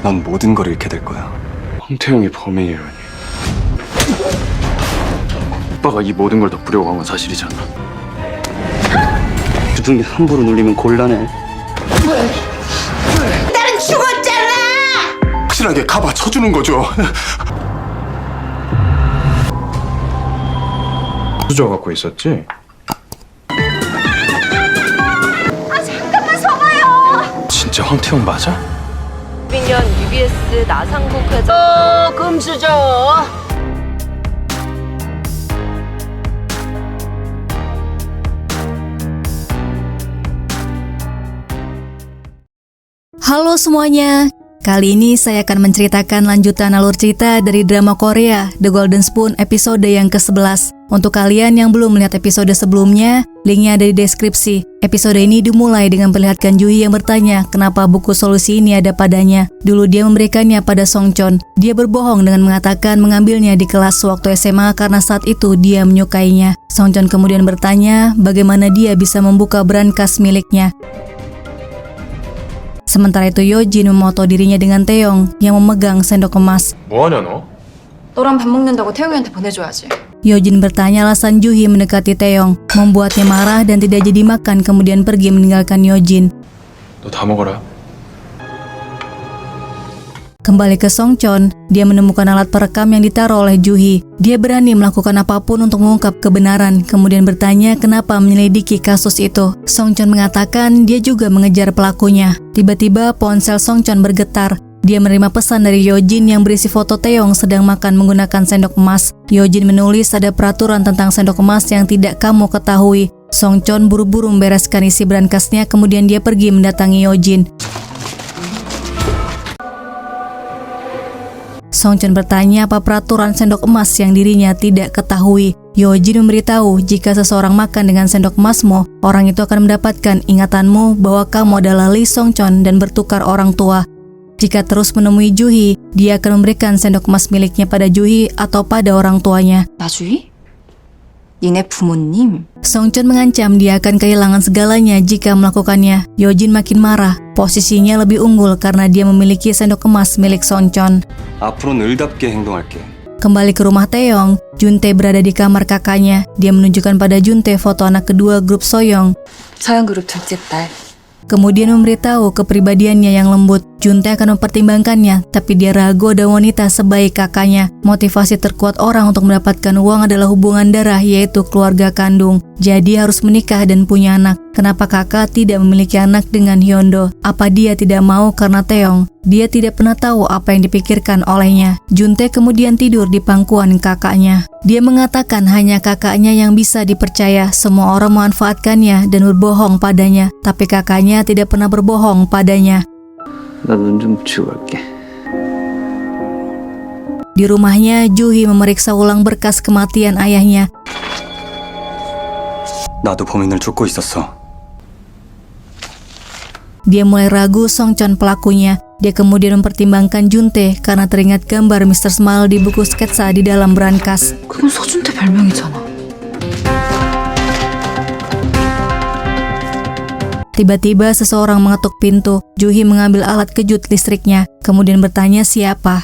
넌 모든 걸 잃게 될 거야. 황태영이 범인이라니. 오빠가 이 모든 걸 덮으려고 한 건 사실이잖아. 주둥이 함부로 눌리면 곤란해. 딸은 죽었잖아! 확실하게 가봐 쳐주는 거죠. 수저 갖고 있었지? 잠깐만 서봐요! 진짜 황태영 맞아? 민년 UBS 나상국 회장 금수저! Halo semuanya, kali ini saya akan menceritakan lanjutan alur cerita dari drama Korea The Golden Spoon episode yang ke-11. Untuk kalian yang belum melihat episode sebelumnya, linknya ada di deskripsi. Episode ini dimulai dengan memperlihatkan Juhee yang bertanya kenapa buku solusi ini ada padanya. Dulu dia memberikannya pada Songchon. Dia berbohong dengan mengatakan mengambilnya di kelas waktu SMA karena saat itu dia menyukainya. Songchon kemudian bertanya bagaimana dia bisa membuka brankas miliknya. Sementara itu Yeojin memoto dirinya dengan Taeyong yang memegang sendok emas. 뭐하냐 너? 너랑 밥 먹는다고 태용이한테 보내줘야지. Yeojin bertanya alasan Juhee mendekati Taeyong, membuatnya marah dan tidak jadi makan kemudian pergi meninggalkan Yeojin. 너 다 먹어라. Kembali ke Songchon, dia menemukan alat perekam yang ditaruh oleh Juhee. Dia berani melakukan apapun untuk mengungkap kebenaran, kemudian bertanya kenapa menyelidiki kasus itu. Songchon mengatakan dia juga mengejar pelakunya. Tiba-tiba ponsel Songchon bergetar. Dia menerima pesan dari Yeojin yang berisi foto Taeyong sedang makan menggunakan sendok emas. Yeojin menulis ada peraturan tentang sendok emas yang tidak kamu ketahui. Songchon buru-buru membereskan isi brankasnya, kemudian dia pergi mendatangi Yeojin. Songchon bertanya apa peraturan sendok emas yang dirinya tidak ketahui. Yeojin memberitahu jika seseorang makan dengan sendok emasmu, orang itu akan mendapatkan ingatanmu bahwa kamu adalah Lee Songchon dan bertukar orang tua. Jika terus menemui Juhee, dia akan memberikan sendok emas miliknya pada Juhee atau pada orang tuanya. 나주희? 니네 부모님? Songchon mengancam dia akan kehilangan segalanya jika melakukannya. Yeojin makin marah. Posisinya lebih unggul karena dia memiliki sendok emas milik Songchon. 앞으로는 을답게 행동할게. Kembali ke rumah Taeyong, Juntae berada di kamar kakaknya. Dia menunjukkan pada Juntae foto anak kedua grup Soyoung. 서영 그룹 둘째 딸. Kemudian memberitahu kepribadiannya yang lembut. Juntae akan mempertimbangkannya, tapi dia ragu ada wanita sebaik kakaknya. Motivasi terkuat orang untuk mendapatkan uang adalah hubungan darah, yaitu keluarga kandung. Jadi harus menikah dan punya anak. Kenapa kakak tidak memiliki anak dengan Hyondo? Apa dia tidak mau karena Taeyong? Dia tidak pernah tahu apa yang dipikirkan olehnya. Juntae kemudian tidur di pangkuan kakaknya. Dia mengatakan hanya kakaknya yang bisa dipercaya. Semua orang memanfaatkannya dan berbohong padanya. Tapi kakaknya tidak pernah berbohong padanya. 나 눈 좀 붙이고 갈게. Di rumahnya, Juhee memeriksa ulang berkas kematian ayahnya. 나도 범인을 쫓고 있었어. Dia mulai ragu Songchon pelakunya. Dia kemudian mempertimbangkan Juntae karena teringat gambar Mr. Smile di buku sketsa di dalam brankas. 그건 서준태 별명이잖아. Tiba-tiba seseorang mengetuk pintu. Juhee mengambil alat kejut listriknya, kemudian bertanya siapa.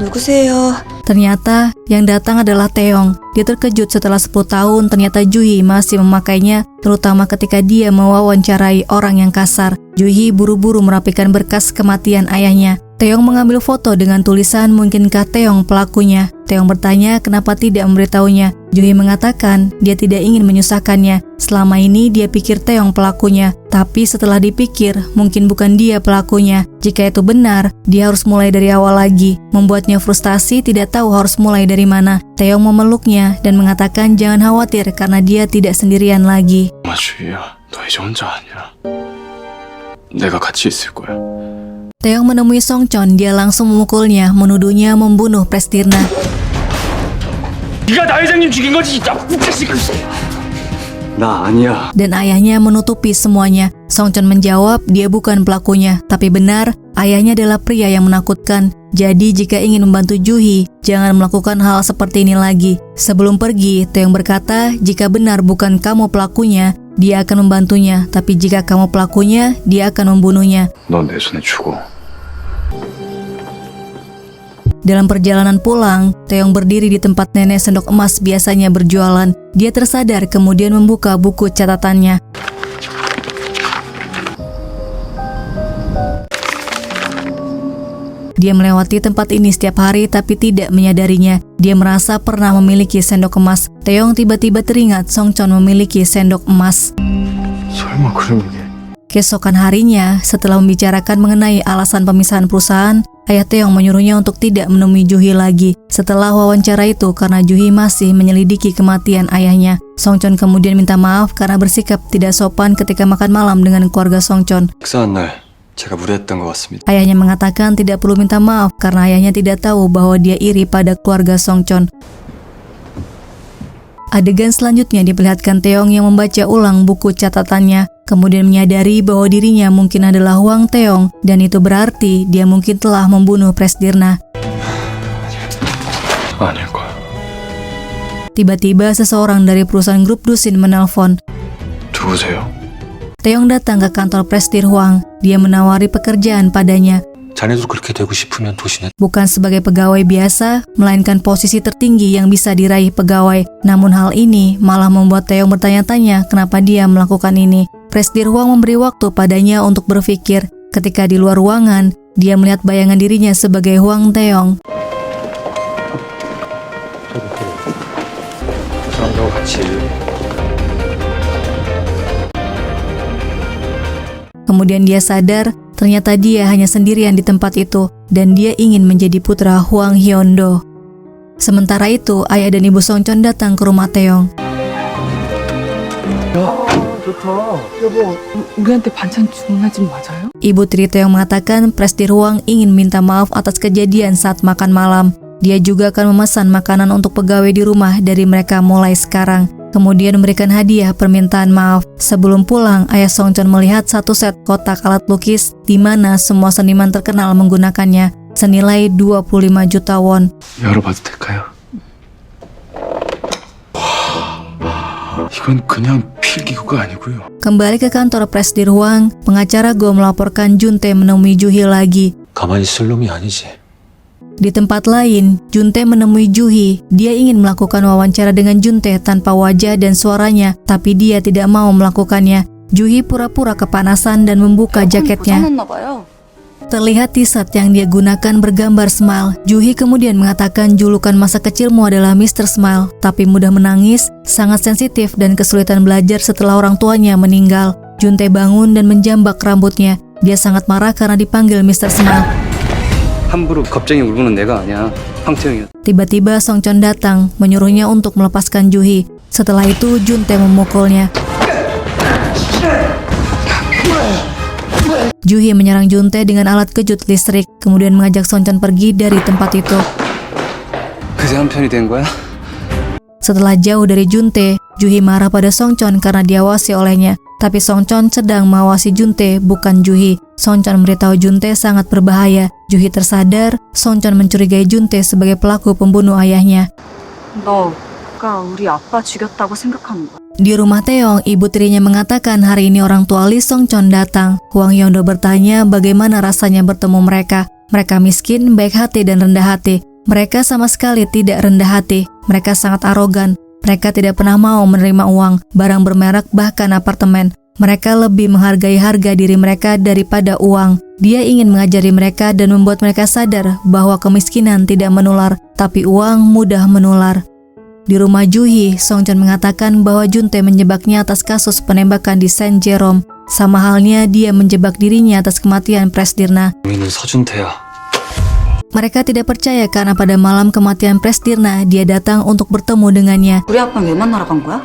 누구세요? Ternyata yang datang adalah Taeyong. Dia terkejut setelah 10 tahun ternyata Juhee masih memakainya, terutama ketika dia mewawancarai orang yang kasar. Juhee buru-buru merapikan berkas kematian ayahnya. Taeyong mengambil foto dengan tulisan mungkinkah Taeyong pelakunya. Taeyong bertanya kenapa tidak memberitahunya. Juhee mengatakan dia tidak ingin menyusahkannya. Selama ini dia pikir Taeyong pelakunya, tapi setelah dipikir mungkin bukan dia pelakunya. Jika itu benar, dia harus mulai dari awal lagi. Membuatnya frustasi tidak tahu harus mulai dari mana. Taeyong memeluknya dan mengatakan jangan khawatir karena dia tidak sendirian lagi. 엄마 주희야, 너 이제 혼자 아니야. 내가 같이 있을 거야. Taeyong menemui Songchon, dia langsung memukulnya, menuduhnya membunuh Prestirna. 네가 나 회장님 죽인 거지, 나쁜 자식! 나 아니야. Dan ayahnya menutupi semuanya. Songchon menjawab dia bukan pelakunya, tapi benar, ayahnya adalah pria yang menakutkan. Jadi jika ingin membantu Juhee, jangan melakukan hal seperti ini lagi. Sebelum pergi, Taeyong berkata, jika benar bukan kamu pelakunya, dia akan membantunya, tapi jika kamu pelakunya, dia akan membunuhnya. 넌 내 손에 죽어. Dalam perjalanan pulang, Taeyong berdiri di tempat nenek sendok emas biasanya berjualan. Dia tersadar kemudian membuka buku catatannya. Dia melewati tempat ini setiap hari tapi tidak menyadarinya. Dia merasa pernah memiliki sendok emas. Taeyong tiba-tiba teringat Songchon memiliki sendok emas. 설마 그런 게. Keesokan harinya, setelah membicarakan mengenai alasan pemisahan perusahaan, ayah Taeyong menyuruhnya untuk tidak menemui Juhi lagi. Setelah wawancara itu, karena Juhi masih menyelidiki kematian ayahnya, Songchon kemudian minta maaf karena bersikap tidak sopan ketika makan malam dengan keluarga Songchon. 식사한 날 제가 무례했던 것 같습니다. Ayahnya mengatakan tidak perlu minta maaf karena ayahnya tidak tahu bahwa dia iri pada keluarga Songchon. Adegan selanjutnya diperlihatkan Taeyong yang membaca ulang buku catatannya, kemudian menyadari bahwa dirinya mungkin adalah Hwang Taeyong, dan itu berarti dia mungkin telah membunuh Presdirna. 아닐 거야. Tiba-tiba seseorang dari perusahaan grup Dusin menelpon. 누구세요? Taeyong datang ke kantor Presdir Hwang. Dia menawari pekerjaan padanya, 자네도 그렇게 되고 싶으면 도시내. bukan sebagai pegawai biasa, melainkan posisi tertinggi yang bisa diraih pegawai. Namun hal ini malah membuat Taeyong bertanya-tanya kenapa dia melakukan ini. Presdir Hwang memberi waktu padanya untuk berpikir. Ketika di luar ruangan, dia melihat bayangan dirinya sebagai Hwang Taeyong. 사람들하고 같이 Kemudian dia sadar, ternyata dia hanya sendirian di tempat itu, dan dia ingin menjadi putra Hwang Hyeon-do. Sementara itu, ayah dan ibu Songchon datang ke rumah Taeyong. 여보, 우리한테 반찬 주문한 집 맞아요? Ibu Tri Taeyong mengatakan Presdir Hwang ingin minta maaf atas kejadian saat makan malam. Dia juga akan memesan makanan untuk pegawai di rumah dari mereka mulai sekarang. Kemudian memberikan hadiah permintaan maaf. Sebelum pulang, ayah Songchon melihat satu set kotak alat lukis di mana semua seniman terkenal menggunakannya, senilai 25 juta won. 열어봐도 될까요? 이건 그냥 필기구가 아니고요. Kembali ke kantor Presdir Hwang, pengacara Go melaporkan Juntae menemui Juhi lagi. 가만히 있을 놈이 아니지. Di tempat lain, Juntae menemui Juhi. Dia ingin melakukan wawancara dengan Juntae tanpa wajah dan suaranya, tapi dia tidak mau melakukannya. Juhi pura-pura kepanasan dan membuka jaketnya. Terlihat t-shirt yang dia gunakan bergambar Smile. Juhi kemudian mengatakan julukan masa kecilmu adalah Mr. Smile, tapi mudah menangis, sangat sensitif dan kesulitan belajar setelah orang tuanya meninggal. Juntae bangun dan menjambak rambutnya. Dia sangat marah karena dipanggil Mr. Smile. 함부로 겁쟁이 울고는 내가 아니야. 황태영이야. Tiba-tiba Songchon datang, menyuruhnya untuk melepaskan Juhi. Setelah itu, Juntae memukulnya. Juhi menyerang Juntae dengan alat kejut listrik, kemudian mengajak Songchon pergi dari tempat itu. 그새 한 편이 된 거야? Setelah jauh dari Juntae, Juhi marah pada Songchon karena diawasi olehnya. Tapi Songchon sedang mengawasi Juntae, bukan Juhi. Songchon memberitahu Juntae sangat berbahaya. Juhi tersadar, Songchon mencurigai Juntae sebagai pelaku pembunuh ayahnya. 너가 우리 아빠 죽였다고 생각하는 거야? Di rumah Taeyong, ibu tirinya mengatakan hari ini orang tua Lee Songchon datang. Hwang Hyeon-do bertanya bagaimana rasanya bertemu mereka. Mereka miskin, baik hati, dan rendah hati. Mereka sama sekali tidak rendah hati. Mereka sangat arogan. Mereka tidak pernah mau menerima uang, barang bermerek, bahkan apartemen. Mereka lebih menghargai harga diri mereka daripada uang. Dia ingin mengajari mereka dan membuat mereka sadar bahwa kemiskinan tidak menular, tapi uang mudah menular. Di rumah Juhi, Songchon mengatakan bahwa Juntae menjebaknya atas kasus penembakan di Saint Jerome. Sama halnya dia menjebak dirinya atas kematian Presdirna. 범인은 서준태야. Mereka tidak percaya karena pada malam kematian Presdirna, dia datang untuk bertemu dengannya. 우리 아빠는 왜 만나러 간 거야?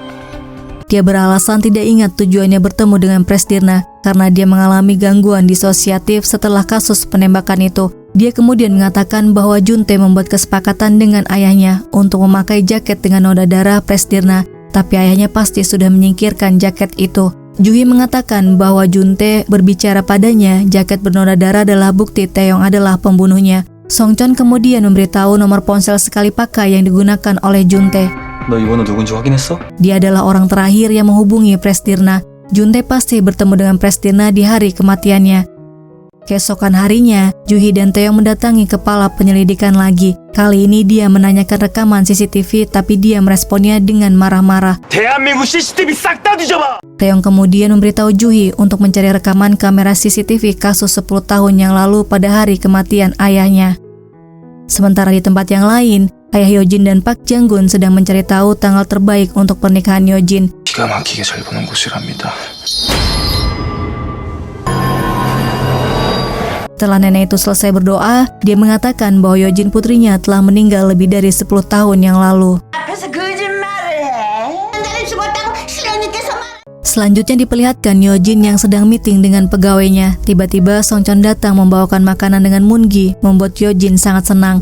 Dia beralasan tidak ingat tujuannya bertemu dengan Presdirna karena dia mengalami gangguan disosiatif setelah kasus penembakan itu. Dia kemudian mengatakan bahwa Juntae membuat kesepakatan dengan ayahnya untuk memakai jaket dengan noda darah Presdirna, tapi ayahnya pasti sudah menyingkirkan jaket itu. Juhi mengatakan bahwa Juntae berbicara padanya jaket bernoda darah adalah bukti Taeyong adalah pembunuhnya. Songchon kemudian memberitahu nomor ponsel sekali pakai yang digunakan oleh Juntae. 너 이번호 누군지 확인했어? Dia adalah orang terakhir yang menghubungi Prestirna. Juntae pasti bertemu dengan Prestirna di hari kematiannya. Keesokan harinya, Juhi dan Taeyong mendatangi kepala penyelidikan lagi. Kali ini dia menanyakan rekaman CCTV, tapi dia meresponnya dengan marah-marah. 대한민국 CCTV 싹 다 뒤져봐. Taeyong kemudian memberitahu Juhi untuk mencari rekaman kamera CCTV kasus 10 tahun yang lalu pada hari kematian ayahnya. Sementara di tempat yang lain, ayah Hyojin dan Park Jang-gun sedang mencari tahu tanggal terbaik untuk pernikahan Hyojin. 기가 막히게 잘 보는 곳이랍니다. Setelah nenek itu selesai berdoa, dia mengatakan bahwa Hyojin putrinya telah meninggal lebih dari 10 tahun yang lalu. 앞에서 거짓말을 해. 남자는 죽었다고 신랑님께서 Selanjutnya diperlihatkan Hyojin yang sedang meeting dengan pegawainya. Tiba-tiba Songchon datang membawakan makanan dengan Moon-gi, membuat Hyojin sangat senang.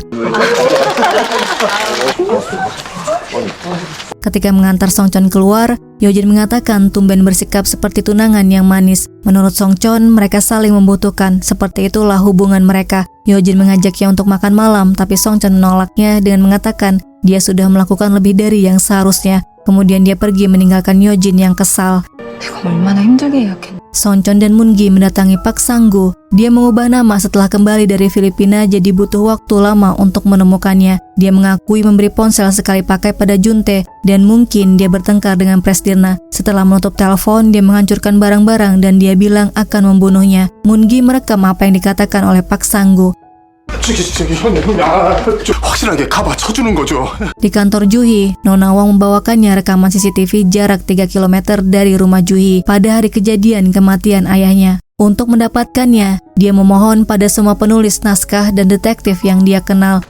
Ketika mengantar Songchon keluar, Hyojin mengatakan tumben bersikap seperti tunangan yang manis. Menurut Songchon, mereka saling membutuhkan. Seperti itulah hubungan mereka. Hyojin mengajaknya untuk makan malam, tapi Songchon menolaknya dengan mengatakan dia sudah melakukan lebih dari yang seharusnya. Kemudian dia pergi meninggalkan Hyojin yang kesal. 내가 얼마나 힘들게 예약했나. Songchon dan Moon-gi mendatangi Park Sang-gu. Dia mengubah nama setelah kembali dari Filipina, jadi butuh waktu lama untuk menemukannya. Dia mengakui memberi ponsel sekali pakai pada Juntae, dan mungkin dia bertengkar dengan Prestirna. Setelah menutup telepon, dia menghancurkan barang-barang dan dia bilang akan membunuhnya. Moon-gi merekam apa yang dikatakan oleh Park Sang-gu. 확실하게 가봐 쳐주는 거죠. Di kantor Juhi, Nona Wang membawakannya rekaman CCTV jarak 3 km dari rumah Juhi pada hari kejadian kematian ayahnya. Untuk mendapatkannya, dia memohon pada semua penulis naskah dan detektif yang dia kenal.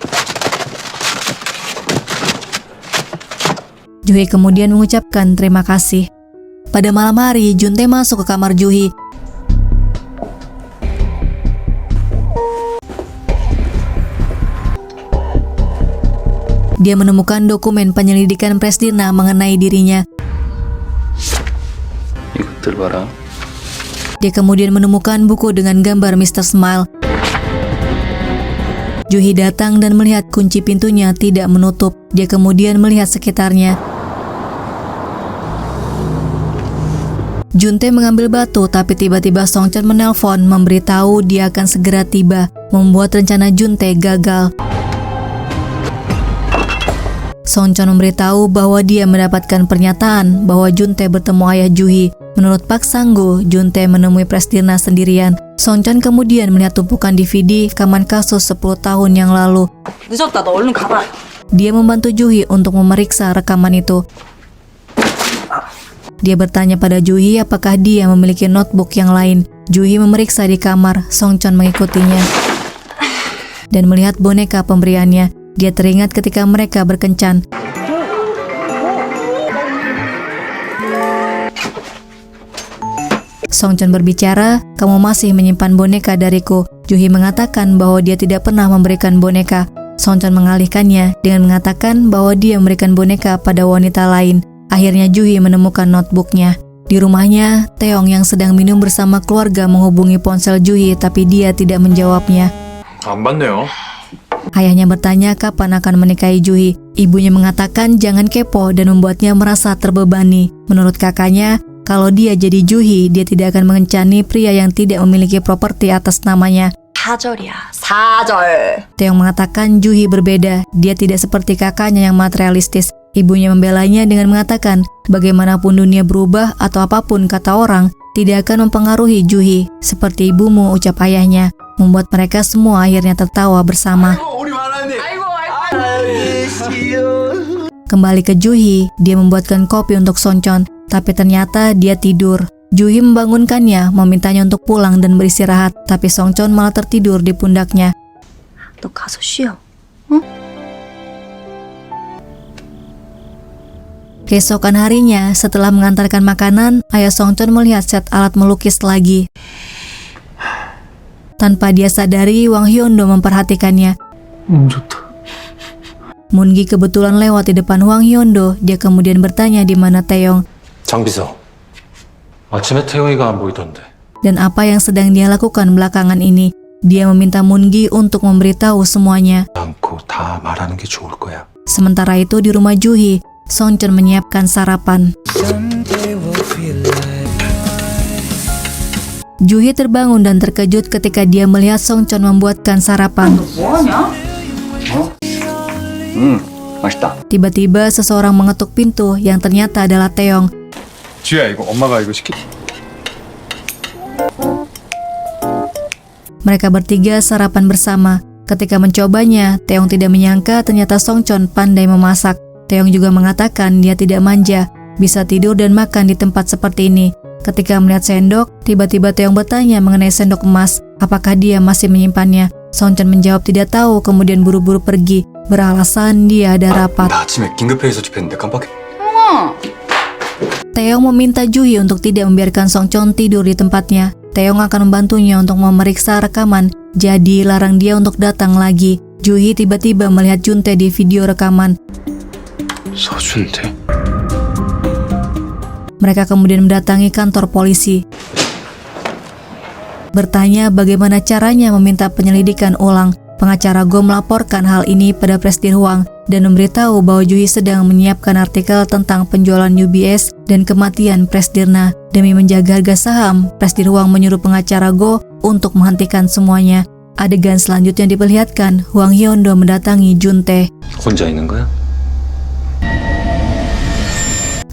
Juhi kemudian mengucapkan terima kasih. Pada malam hari, Juntae masuk ke kamar Juhi. Dia menemukan dokumen penyelidikan Prestirna mengenai dirinya. 이것들 봐라. Dia kemudian menemukan buku dengan gambar Mr. Smile. Juhi datang dan melihat kunci pintunya tidak menutup. Dia kemudian melihat sekitarnya. Juntae mengambil batu, tapi tiba-tiba Songchon menelpon memberitahu dia akan segera tiba, membuat rencana Juntae gagal. Songchon memberitahu bahwa dia mendapatkan pernyataan bahwa Juntae bertemu ayah Juhi. Menurut Park Sang-gu, Juntae menemui Prestirna sendirian. Songchon kemudian melihat tumpukan DVD rekaman kasus 10 tahun yang lalu. 늦었다, 너 얼른 가봐. Dia membantu Juhi untuk memeriksa rekaman itu. Dia bertanya pada Juhi apakah dia memiliki notebook yang lain. Juhi memeriksa di kamar, Songchon mengikutinya dan melihat boneka pemberiannya. Dia teringat ketika mereka berkencan. Songchon berbicara, "Kamu masih menyimpan boneka dariku." Juhi mengatakan bahwa dia tidak pernah memberikan boneka. Songchon mengalihkannya dengan mengatakan bahwa dia memberikan boneka pada wanita lain. Akhirnya Juhi menemukan notebooknya. Di rumahnya, Taeyong yang sedang minum bersama keluarga menghubungi ponsel Juhi, tapi dia tidak menjawabnya. 안 받네요. Ayahnya bertanya kapan akan menikahi Juhi. Ibunya mengatakan jangan kepo dan membuatnya merasa terbebani. Menurut kakaknya, kalau dia jadi Juhi, dia tidak akan mengencani pria yang tidak memiliki properti atas namanya. 사절이야, 사절. Taeyong mengatakan Juhi berbeda. Dia tidak seperti kakaknya yang materialistis. Ibunya membelanya dengan mengatakan, bagaimanapun dunia berubah atau apapun kata orang, tidak akan mempengaruhi Juhi. Seperti ibumu, ucap ayahnya. Membuat mereka semua akhirnya tertawa bersama. Kembali ke Juhi, dia membuatkan kopi untuk Songchon, tapi ternyata dia tidur. Juhi membangunkannya, memintanya untuk pulang dan beristirahat, tapi Songchon malah tertidur di pundaknya. 너 가서 쉬어. Keesokan harinya, setelah mengantarkan makanan, ayah Songchon melihat set alat melukis lagi. Tanpa dia sadari, Wang Hyondo memperhatikannya. 좋다. Moon-gi kebetulan lewat di depan Wang Hyondo. Dia kemudian bertanya di mana Taeyong 장비서. 아침에 태영이가 안 보이던데. dan apa yang sedang dia lakukan belakangan ini. Dia meminta Moon-gi untuk memberitahu semuanya. 않고 다 말하는 게 좋을 거야. Sementara itu di rumah Juhi, Songchon menyiapkan sarapan. Juhi terbangun dan terkejut ketika dia melihat Songchon membuatkan sarapan. 맛있다. Tiba-tiba seseorang mengetuk pintu yang ternyata adalah Taeyong. 주야, 이거 엄마가 이거 시켰. Mereka bertiga sarapan bersama. Ketika mencobanya, Taeyong tidak menyangka ternyata Songchon pandai memasak. Taeyong juga mengatakan dia tidak manja, bisa tidur dan makan di tempat seperti ini. Ketika melihat sendok, tiba-tiba Taeyong bertanya mengenai sendok emas, apakah dia masih menyimpannya. Songchon menjawab tidak tahu, kemudian buru-buru pergi, beralasan dia ada rapat. 나 아침에 긴급 회의 소집했는데 깜빡했. Taeyong meminta Juhi untuk tidak membiarkan Songchon tidur di tempatnya. Taeyong akan membantunya untuk memeriksa rekaman, jadi larang dia untuk datang lagi. Juhi tiba-tiba melihat Juntae di video rekaman. 서준대. Mereka kemudian mendatangi kantor polisi, bertanya bagaimana caranya meminta penyelidikan ulang. Pengacara Go melaporkan hal ini pada Presidir Hwang dan memberitahu bahwa Juhi sedang menyiapkan artikel tentang penjualan UBS dan kematian Presdirna. Demi menjaga harga saham, Presidir Hwang menyuruh pengacara Go untuk menghentikan semuanya. Adegan selanjutnya diperlihatkan Hwang Hyeondo mendatangi Juntae. 혼자 있는 거야?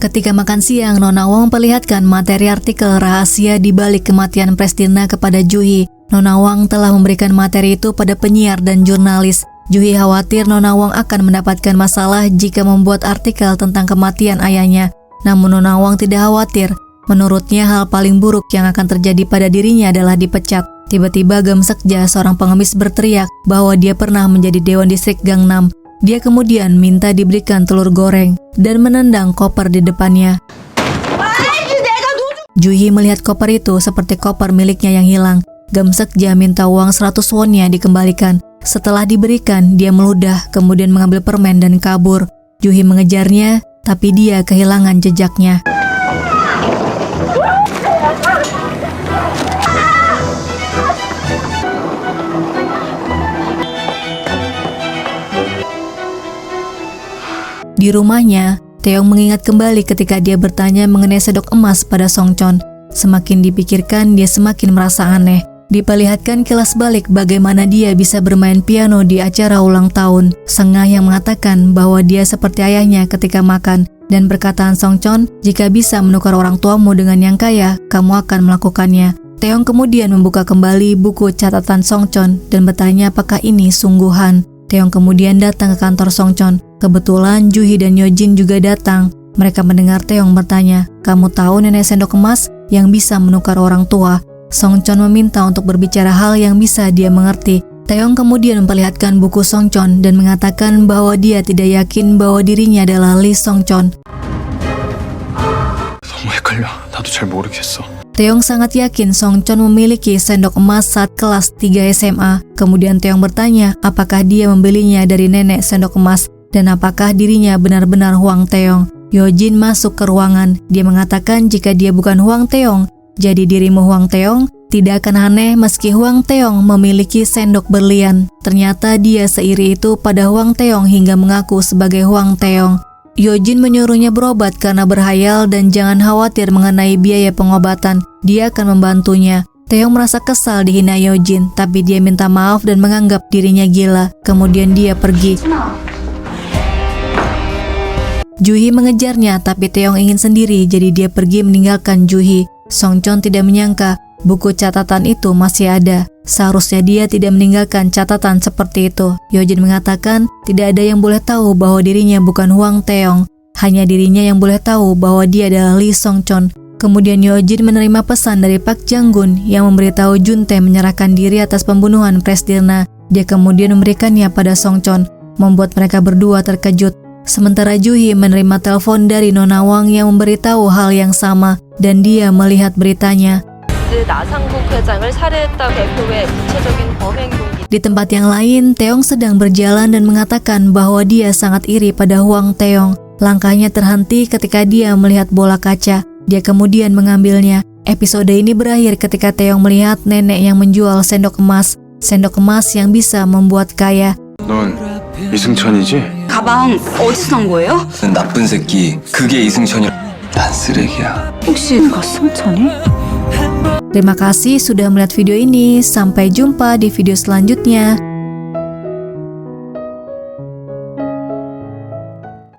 Ketika makan siang, Nona Wong memperlihatkan materi artikel rahasia di balik kematian Presdirna kepada Juhi. Nona Wong telah memberikan materi itu pada penyiar dan jurnalis. Juhi khawatir Nona Wong akan mendapatkan masalah jika membuat artikel tentang kematian ayahnya. Namun Nona Wong tidak khawatir. Menurutnya hal paling buruk yang akan terjadi pada dirinya adalah dipecat. Tiba-tiba Gam Sekja, seorang pengemis, berteriak bahwa dia pernah menjadi Dewan Distrik Gangnam. Dia kemudian minta diberikan telur goreng dan menendang koper di depannya. Juhi melihat koper itu seperti koper miliknya yang hilang. Gam Sekja minta uang 100 wonnya dikembalikan. Setelah diberikan, dia meludah, kemudian mengambil permen dan kabur. Juhi mengejarnya, tapi dia kehilangan jejaknya. Di rumahnya, Taeyong mengingat kembali ketika dia bertanya mengenai sendok emas pada Songchon. Semakin dipikirkan, dia semakin merasa aneh. Diperlihatkan kilas balik bagaimana dia bisa bermain piano di acara ulang tahun. Sengah yang mengatakan bahwa dia seperti ayahnya ketika makan. Dan perkataan Songchon, jika bisa menukar orang tuamu dengan yang kaya, kamu akan melakukannya. Taeyong kemudian membuka kembali buku catatan Songchon dan bertanya apakah ini sungguhan. Taeyong kemudian datang ke kantor Songchon. Kebetulan Juhi dan Yojin juga datang. Mereka mendengar Taeyong bertanya, kamu tahu nenek sendok emas yang bisa menukar orang tua? Songchon meminta untuk berbicara hal yang bisa dia mengerti. Taeyong kemudian memperlihatkan buku Songchon dan mengatakan bahwa dia tidak yakin bahwa dirinya adalah Lee Songchon. 너무 헷갈려. 나도 잘 모르겠어. Taeyong sangat yakin Songchon memiliki sendok emas saat kelas 3 SMA. Kemudian Taeyong bertanya apakah dia membelinya dari nenek sendok emas dan apakah dirinya benar-benar Hwang Taeyong. Yojin masuk ke ruangan. Dia mengatakan jika dia bukan Hwang Taeyong, jadi dirimu Hwang Taeyong. Tidak akan aneh meski Hwang Taeyong memiliki sendok berlian. Ternyata dia seiri itu pada Hwang Taeyong hingga mengaku sebagai Hwang Taeyong. Yojin menyuruhnya berobat karena berhayal dan jangan khawatir mengenai biaya pengobatan. Dia akan membantunya. Taeyong merasa kesal dihina Yojin, tapi dia minta maaf dan menganggap dirinya gila. Kemudian dia pergi. Juhi mengejarnya, tapi Taeyong ingin sendiri, jadi dia pergi meninggalkan Juhi. Songchon tidak menyangka buku catatan itu masih ada. Seharusnya dia tidak meninggalkan catatan seperti itu. Yojin mengatakan tidak ada yang boleh tahu bahwa dirinya bukan Hwang Taeyong. Hanya dirinya yang boleh tahu bahwa dia adalah Lee Songchon. Kemudian Yojin menerima pesan dari Park Jang-gun yang memberitahu Juntae menyerahkan diri atas pembunuhan Presdirna. Dia kemudian memberikannya pada Songchon, membuat mereka berdua terkejut. Sementara Juhi menerima telepon dari Nona Wang yang memberitahu hal yang sama dan dia melihat beritanya. Di tempat yang lain, Taeyong sedang berjalan dan mengatakan bahwa dia sangat iri pada Hwang Taeyong. Langkahnya terhenti ketika dia melihat bola kaca. Dia kemudian mengambilnya. Episode ini berakhir ketika Taeyong melihat nenek yang menjual sendok emas yang bisa membuat kaya. 넌 이승천이지? 가방 어디서 난 거예요? 나쁜 새끼. 그게 이승천이. 난 쓰레기야. 혹시 그거 승천이? Terima kasih sudah melihat video ini. Sampai jumpa di video selanjutnya.